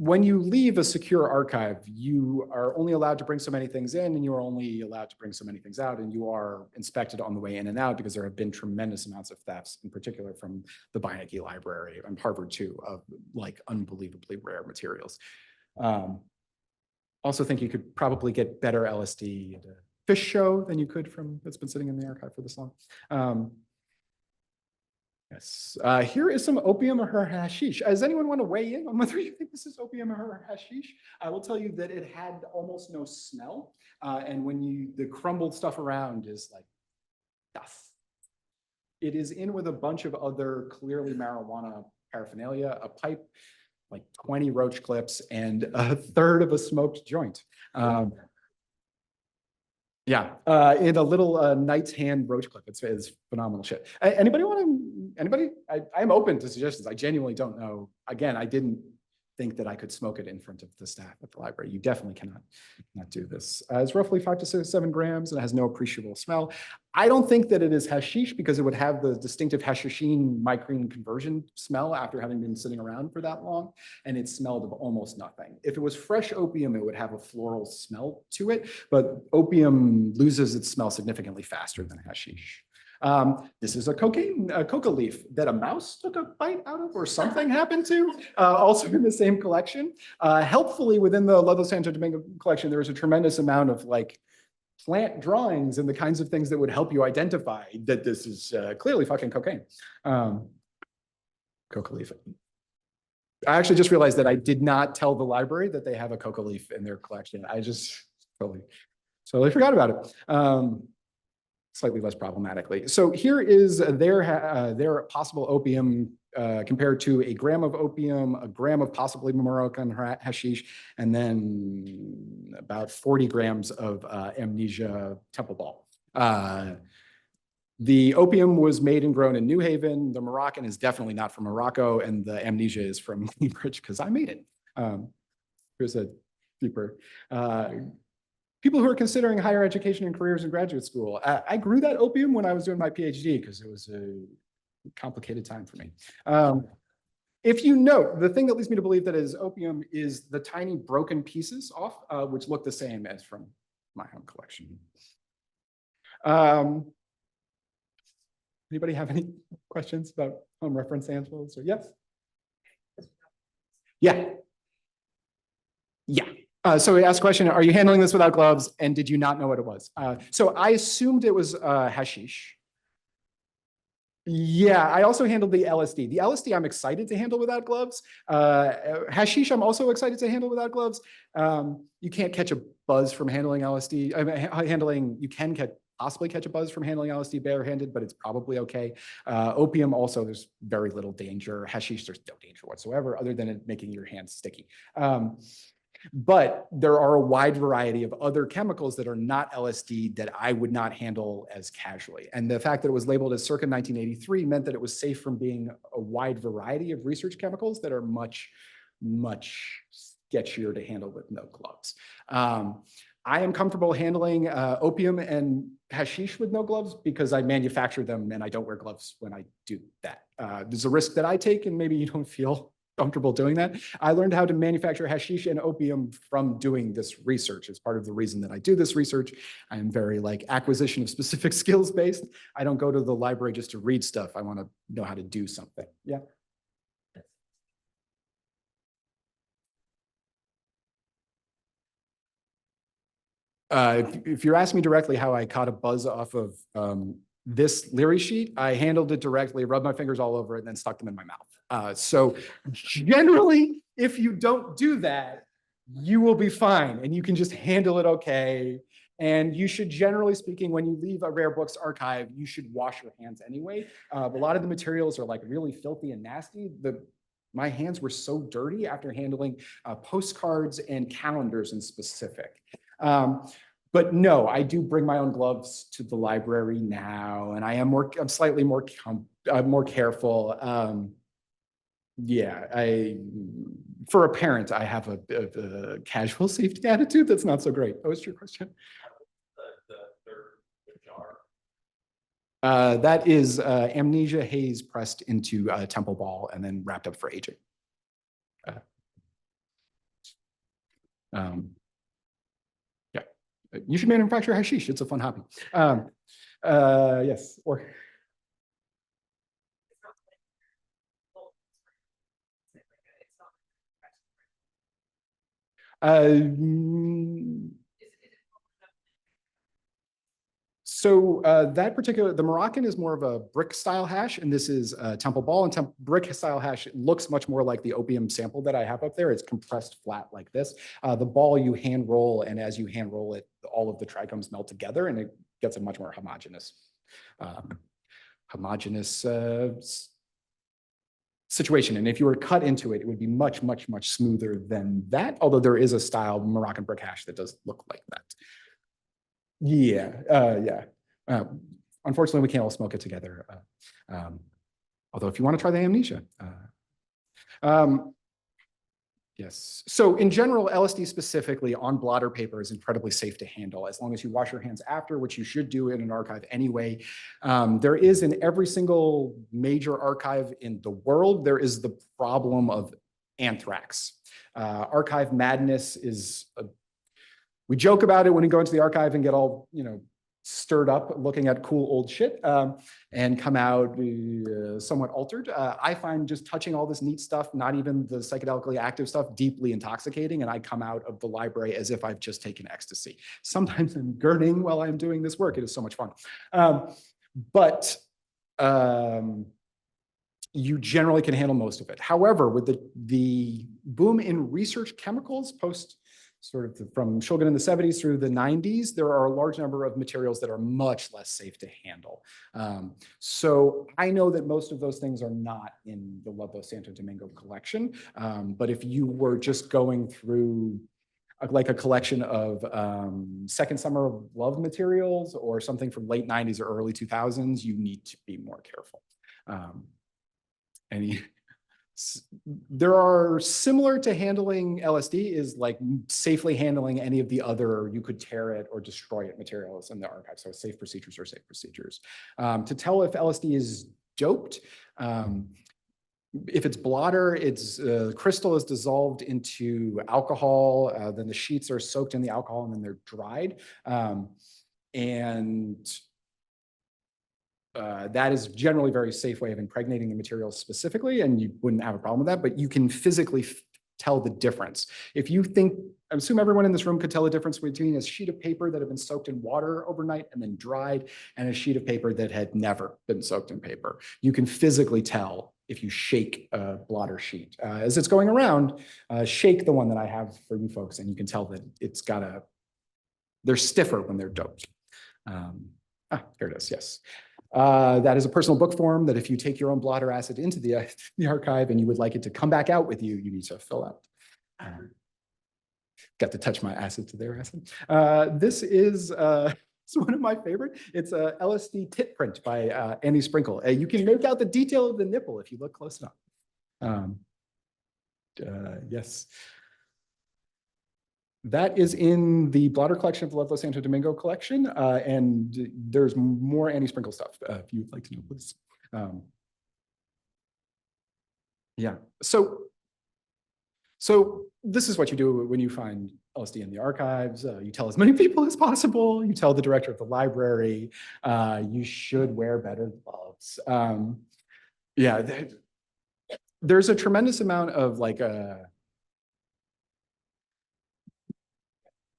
when you leave a secure archive, you are only allowed to bring so many things in, and you are only allowed to bring so many things out, and you are inspected on the way in and out because there have been tremendous amounts of thefts, in particular from the Beinecke Library and Harvard too, of like unbelievably rare materials. Also think you could probably get better LSD at a fish show than you could from that's been sitting in the archive for this long. Yes, here is some opium or hashish. Does anyone want to weigh in on whether you think this is opium or hashish? I will tell you that it had almost no smell. And when the crumbled stuff around is like dust. It is in with a bunch of other clearly marijuana paraphernalia, a pipe, like 20 roach clips, and a third of a smoked joint. Yeah, in a little knight's hand roach clip. It's phenomenal shit. Anybody want to, I'm open to suggestions. I genuinely don't know. Again, I didn't think that I could smoke it in front of the staff at the library. You definitely cannot do this. It's roughly 5 to 7 grams and it has no appreciable smell. I don't think that it is hashish because it would have the distinctive hashishine migrine conversion smell after having been sitting around for that long, and it smelled of almost nothing. If it was fresh opium, it would have a floral smell to it, but opium loses its smell significantly faster than hashish. This is a coca leaf that a mouse took a bite out of or something happened to, also in the same collection. Helpfully within the Ludlow Santo Domingo collection, there is a tremendous amount of like plant drawings and the kinds of things that would help you identify that this is clearly fucking cocaine. Coca leaf. I actually just realized that I did not tell the library that they have a coca leaf in their collection. I just totally forgot about it. Slightly less problematically. So here is their possible opium compared to a gram of opium, a gram of possibly Moroccan hashish, and then about 40 grams of amnesia temple ball. The opium was made and grown in New Haven. The Moroccan is definitely not from Morocco, and the amnesia is from Cambridge because I made it. Here's a deeper. People who are considering higher education and careers in graduate school. I grew that opium when I was doing my PhD because it was a complicated time for me. If you note, the thing that leads me to believe that it is opium is the tiny broken pieces off, which look the same as from my home collection. Anybody have any questions about home reference samples? Or yes? Yeah. So we asked a question, are you handling this without gloves? And did you not know what it was? So I assumed it was hashish. Yeah, I also handled the LSD. The LSD I'm excited to handle without gloves. Hashish I'm also excited to handle without gloves. You can't catch a buzz from handling LSD. You can possibly catch a buzz from handling LSD barehanded, but it's probably okay. Opium also, there's very little danger. Hashish, there's no danger whatsoever other than it making your hands sticky. But there are a wide variety of other chemicals that are not LSD that I would not handle as casually. And the fact that it was labeled as circa 1983 meant that it was safe from being a wide variety of research chemicals that are much, much sketchier to handle with no gloves. I am comfortable handling opium and hashish with no gloves because I manufacture them and I don't wear gloves when I do that. There's a risk that I take and maybe you don't feel comfortable doing that. I learned how to manufacture hashish and opium from doing this research. It's part of the reason that I do this research. I am very like acquisition of specific skills based. I don't go to the library just to read stuff. I want to know how to do something. Yeah. If you're asking me directly how I caught a buzz off of this Leary sheet, I handled it directly, rubbed my fingers all over it, and then stuck them in my mouth. So generally, if you don't do that, you will be fine and you can just handle it okay. And you should, generally speaking, when you leave a rare books archive, you should wash your hands anyway. A lot of the materials are like really filthy and nasty. My hands were so dirty after handling postcards and calendars in specific. But no, I do bring my own gloves to the library now, and I'm slightly more careful. Yeah, for a parent, I have a casual safety attitude that's not so great. What was your question? The jar. That is amnesia haze pressed into temple ball and then wrapped up for aging. Yeah, you should manufacture hashish. It's a fun hobby. Yes, or. So that particular, the Moroccan is more of a brick style hash, and this is temple ball. And brick style hash looks much more like the opium sample that I have up there. It's compressed flat like this. The ball you hand roll, and as you hand roll it, all of the trichomes melt together, and it gets a much more homogeneous situation. And if you were to cut into it, it would be much, much, much smoother than that. Although there is a style Moroccan brick hash that does look like that. Yeah, yeah. Unfortunately, we can't all smoke it together. Although if you want to try the amnesia. Yes. So in general, LSD specifically on blotter paper is incredibly safe to handle as long as you wash your hands after, which you should do in an archive anyway. There is in every single major archive in the world, there is the problem of anthrax. Archive madness is, we joke about it when we go into the archive and get all, stirred up looking at cool old shit and come out somewhat altered. I find just touching all this neat stuff, not even the psychedelically active stuff, deeply intoxicating, and I come out of the library as if I've just taken ecstasy. Sometimes I'm gurning while I'm doing this work. It is so much fun. But you generally can handle most of it. However, with the boom in research chemicals post sort of from Shulgin in the 70s through the 90s, there are a large number of materials that are much less safe to handle. So I know that most of those things are not in the Ludlow Santo Domingo collection. But if you were just going through like a collection of Second Summer of Love materials or something from late 90s or early 2000s, you need to be more careful. There are similar to handling LSD is like safely handling any of the other, you could tear it or destroy it materials in the archive. So safe procedures are safe procedures. To tell if LSD is doped, if it's blotter, it's crystal is dissolved into alcohol, then the sheets are soaked in the alcohol and then they're dried. That is generally a very safe way of impregnating the material specifically, and you wouldn't have a problem with that, but you can physically tell the difference. If you think, I assume everyone in this room could tell the difference between a sheet of paper that had been soaked in water overnight and then dried and a sheet of paper that had never been soaked in paper. You can physically tell if you shake a blotter sheet. As it's going around, shake the one that I have for you folks, and you can tell that it's got a, they're stiffer when they're doped. Here it is, yes. That is a personal book form that if you take your own blotter acid into the archive and you would like it to come back out with you, you need to fill out. Got to touch my acid to their acid. This is it's one of my favorite. It's a LSD tit print by Andy Sprinkle. You can make out the detail of the nipple if you look close enough. Yes. That is in the blotter collection of the Ludlow Santo Domingo collection, and there's more Annie Sprinkle stuff if you'd like to know, please. Yeah, so this is what you do when you find LSD in the archives. You tell as many people as possible. You tell the director of the library. You should wear better gloves. Yeah, there's a tremendous amount of like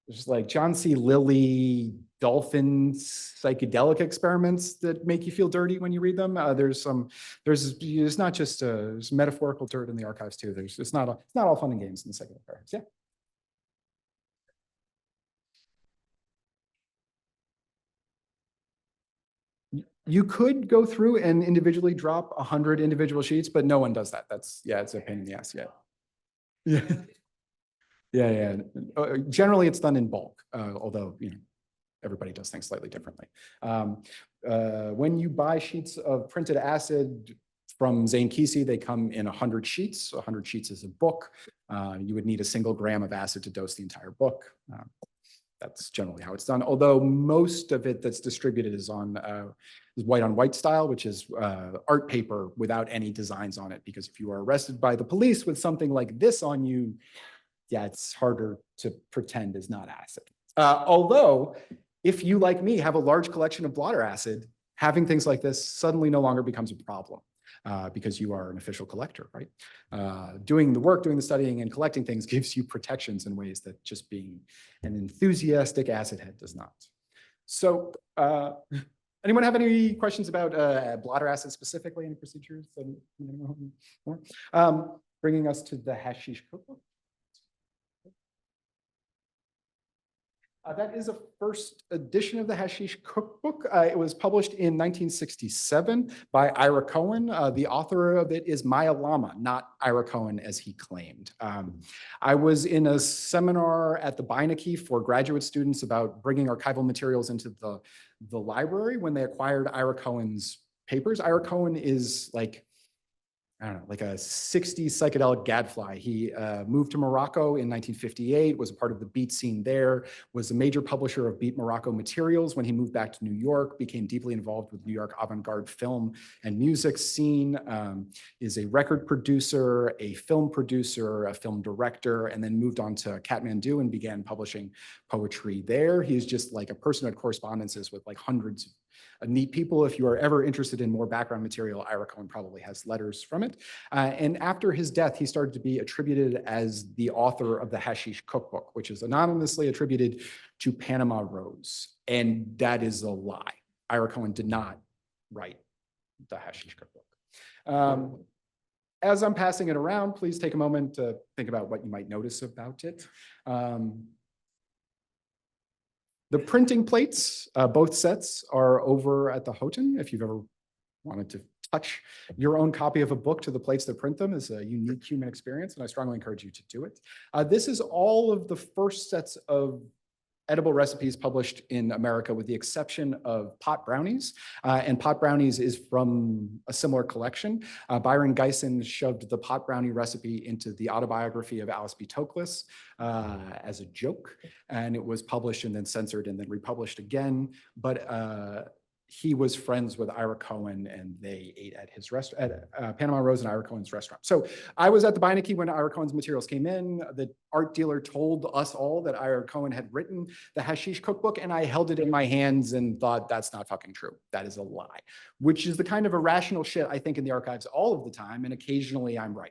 there's like John C. Lilly dolphins psychedelic experiments that make you feel dirty when you read them. There's not just there's metaphorical dirt in the archives too. It's not all fun and games in the psychedelic archives. Yeah. You could go through and individually drop 100 individual sheets, but no one does that. It's a pain in the ass. Yeah. Yeah. Generally, it's done in bulk, although everybody does things slightly differently. When you buy sheets of printed acid from Zane Kesey, they come in 100 sheets. 100 sheets is a book. You would need a single gram of acid to dose the entire book. That's generally how it's done. Although most of it that's distributed is white on white style, which is art paper without any designs on it. Because if you are arrested by the police with something like this on you, yeah, it's harder to pretend is not acid. Although, if you, like me, have a large collection of blotter acid, having things like this suddenly no longer becomes a problem because you are an official collector, right? Doing the work, doing the studying, and collecting things gives you protections in ways that just being an enthusiastic acid head does not. So, anyone have any questions about blotter acid specifically, any procedures? Bringing us to the hashish cookbook. That is a first edition of the Hashish Cookbook. It was published in 1967 by Ira Cohen. The author of it is Maya Lama, not Ira Cohen as he claimed. I was in a seminar at the Beinecke for graduate students about bringing archival materials into the library when they acquired Ira Cohen's papers. Ira Cohen is like, I don't know, like a 60s psychedelic gadfly. He moved to Morocco in 1958, was a part of the beat scene there, was a major publisher of Beat Morocco materials when he moved back to New York, became deeply involved with New York avant-garde film and music scene, is a record producer, a film director, and then moved on to Kathmandu and began publishing poetry there. He's just like a person who had correspondences with like hundreds of neat people. If you are ever interested in more background material, Ira Cohen probably has letters from it. And after his death, he started to be attributed as the author of the Hashish Cookbook, which is anonymously attributed to Panama Rose. And that is a lie. Ira Cohen did not write the Hashish Cookbook. As I'm passing it around, please take a moment to think about what you might notice about it. The printing plates, both sets, are over at the Houghton. If you've ever wanted to touch your own copy of a book to the plates that print them, is a unique human experience, and I strongly encourage you to do it. This is all of the first sets of edible recipes published in America, with the exception of pot brownies. And pot brownies is from a similar collection. Byron Geisen shoved the pot brownie recipe into the autobiography of Alice B. Toklas as a joke. And it was published and then censored and then republished again. But he was friends with Ira Cohen, and they ate at his restaurant, at Panama Rose and Ira Cohen's restaurant. So I was at the Beinecke when Ira Cohen's materials came in. The art dealer told us all that Ira Cohen had written the Hashish Cookbook, and I held it in my hands and thought, that's not fucking true. That is a lie, which is the kind of irrational shit I think in the archives all of the time, and occasionally I'm right.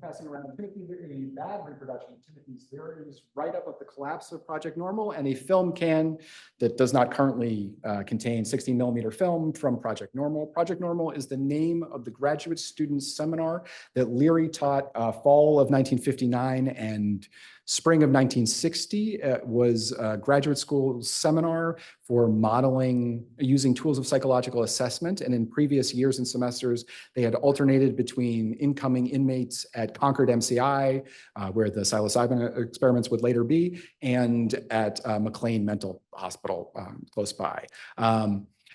passing around Timothy Leary, a bad reproduction of Timothy Leary's write-up of the collapse of Project Normal, and a film can that does not currently contain 16mm film from Project Normal. Project Normal is the name of the graduate student seminar that Leary taught fall of 1959 and spring of 1960. It was a graduate school seminar for modeling using tools of psychological assessment. And in previous years and semesters, they had alternated between incoming inmates at Concord MCI, where the psilocybin experiments would later be, and at McLean Mental Hospital close by.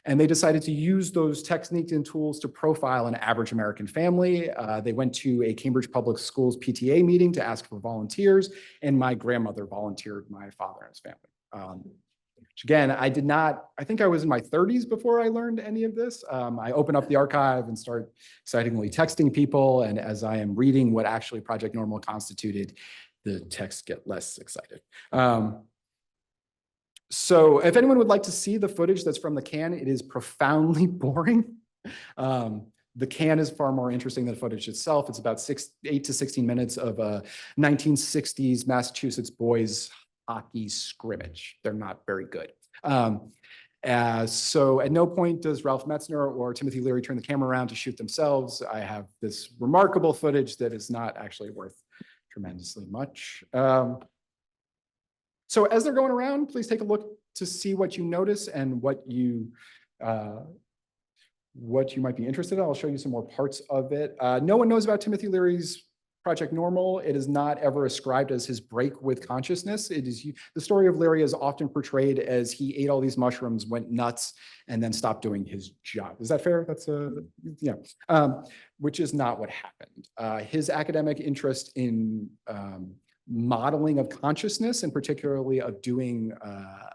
And they decided to use those techniques and tools to profile an average American family. They went to a Cambridge Public Schools PTA meeting to ask for volunteers, and my grandmother volunteered my father and his family. Which again, I think I was in my 30s before I learned any of this. I open up the archive and start excitingly texting people, and as I am reading what actually Project Normal constituted, the texts get less excited. So if anyone would like to see the footage that's from the can, it is profoundly boring. The can is far more interesting than the footage itself. It's about 8 to 16 minutes of a 1960s Massachusetts boys hockey scrimmage. They're not very good. So at no point does Ralph Metzner or Timothy Leary turn the camera around to shoot themselves. I have this remarkable footage that is not actually worth tremendously much. So as they're going around, please take a look to see what you notice and what you might be interested in. I'll show you some more parts of it. No one knows about Timothy Leary's Project Normal. It is not ever ascribed as his break with consciousness. It is the story of Leary is often portrayed as he ate all these mushrooms, went nuts, and then stopped doing his job. Is that fair? That's which is not what happened. His academic interest in modeling of consciousness, and particularly of doing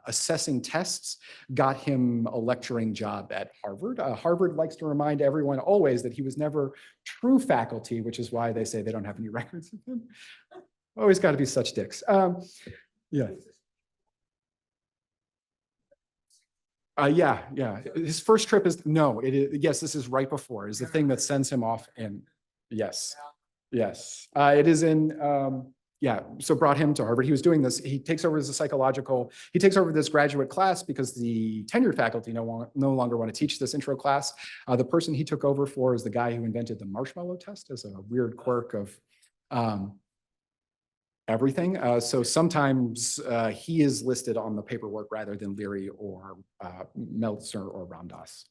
assessing tests, got him a lecturing job at Harvard. Harvard likes to remind everyone always that he was never true faculty, which is why they say they don't have any records of him. Always got to be such dicks. Yeah. Yeah. His first trip is, no, it is, yes, this is right before, is the thing that sends him off in, yes. It is in, yeah, so brought him to Harvard. He was doing this. He takes over he takes over this graduate class because the tenured faculty no longer want to teach this intro class. The person he took over for is the guy who invented the marshmallow test as a weird quirk of everything. So sometimes he is listed on the paperwork rather than Leary or Meltzer or Ramdas.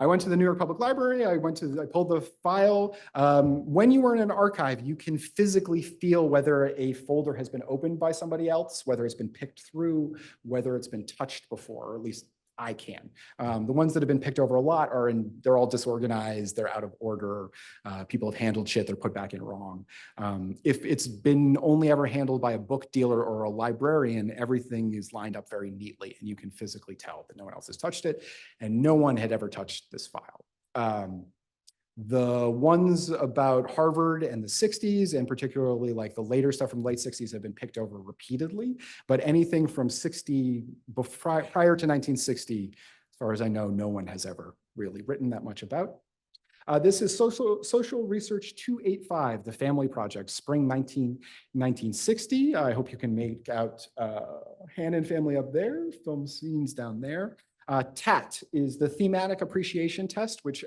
I went to the New York Public Library. I pulled the file. When you are in an archive, you can physically feel whether a folder has been opened by somebody else, whether it's been picked through, whether it's been touched before, or at least I can. The ones that have been picked over a lot they're all disorganized, they're out of order, people have handled shit, they're put back in wrong. If it's been only ever handled by a book dealer or a librarian, everything is lined up very neatly, and you can physically tell that no one else has touched it, and no one had ever touched this file. The ones about Harvard and the 60s, and particularly like the later stuff from the late 60s, have been picked over repeatedly, but anything from prior to 1960, as far as I know, no one has ever really written that much about. This is Social Research 285, the Family Project, spring 1960. I hope you can make out Hannon family up there, film scenes down there. TAT is the thematic appreciation test, which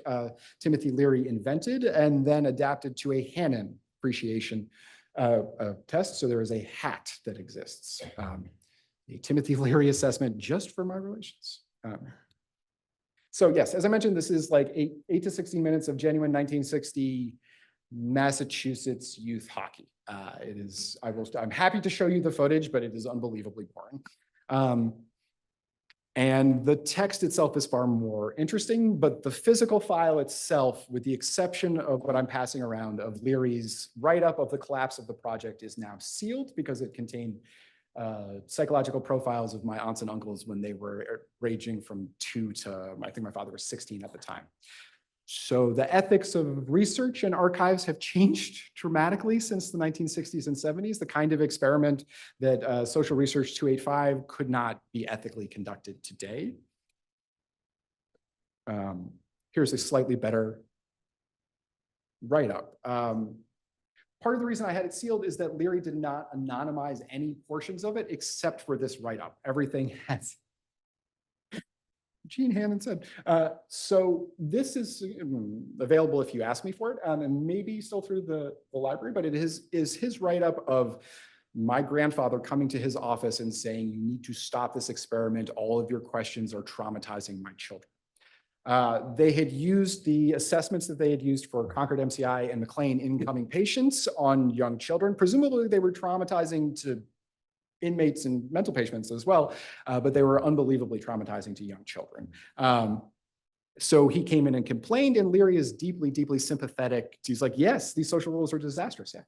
Timothy Leary invented and then adapted to a Hannon appreciation test. So there is a HAT that exists, a Timothy Leary assessment just for my relations. So yes, as I mentioned, this is like 8 to 16 minutes of genuine 1960 Massachusetts youth hockey. I'm happy to show you the footage, but it is unbelievably boring. And the text itself is far more interesting, but the physical file itself, with the exception of what I'm passing around of Leary's write-up of the collapse of the project, is now sealed because it contained psychological profiles of my aunts and uncles when they were ranging from 2 to, I think my father was 16 at the time. So the ethics of research and archives have changed dramatically since the 1960s and 70s. The kind of experiment that Social Research 285 could not be ethically conducted today. here's a slightly better write-up. Part of the reason I had it sealed is that Leary did not anonymize any portions of it except for this write-up. Everything has, Green Hannon said. So this is available if you ask me for it, and maybe still through the library, but it is his write-up of my grandfather coming to his office and saying, you need to stop this experiment. All of your questions are traumatizing my children. They had used the assessments that they had used for Concord MCI and McLean incoming patients on young children. Presumably they were traumatizing to inmates and mental patients as well, but they were unbelievably traumatizing to young children. So he came in and complained, and Leary is deeply, deeply sympathetic. He's like, yes, these social rules are disastrous. Yeah.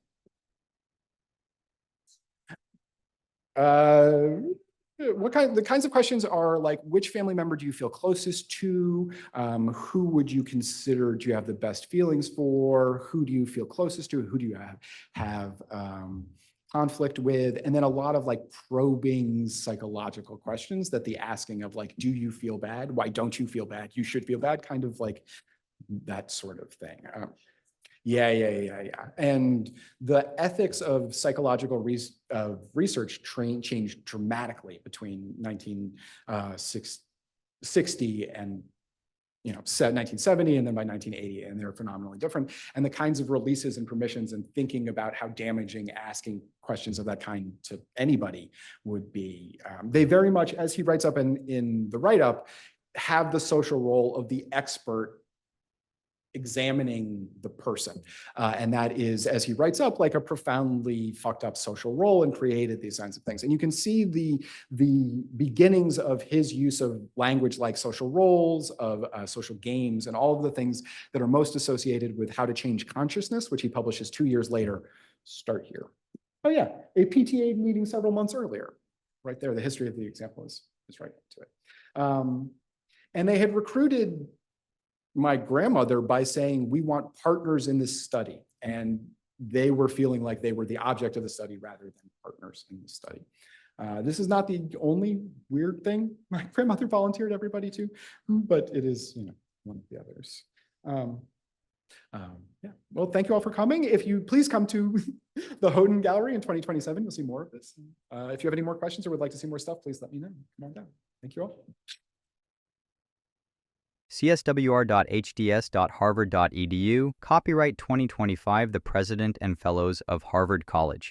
The kinds of questions are like, which family member do you feel closest to? Who would you consider, do you have the best feelings for? Who do you feel closest to? Who do you have conflict with? And then a lot of like probing psychological questions that the asking of like, do you feel bad? Why don't you feel bad? You should feel bad, kind of like that sort of thing. Yeah. And the ethics of psychological research changed dramatically between 1960 and 1970, and then by 1980, and they're phenomenally different. And the kinds of releases and permissions and thinking about how damaging asking questions of that kind to anybody would be. They very much, as he writes up in the write-up, have the social role of the expert examining the person. And that is, as he writes up, like a profoundly fucked up social role, and created these kinds of things. And you can see the beginnings of his use of language like social roles, of social games, and all of the things that are most associated with how to change consciousness, which he publishes 2 years later, start here. Oh yeah, a PTA meeting several months earlier. Right there, the history of the example is right to it. And they had recruited my grandmother by saying, we want partners in this study. And they were feeling like they were the object of the study rather than partners in the study. This is not the only weird thing my grandmother volunteered everybody to, but it is, one of the others. Yeah, well, thank you all for coming. If you please come to the Houghton Gallery in 2027, you'll see more of this. If you have any more questions or would like to see more stuff, please let me know. Come on down. Thank you all. cswr.hds.harvard.edu, copyright 2025, the President and Fellows of Harvard College.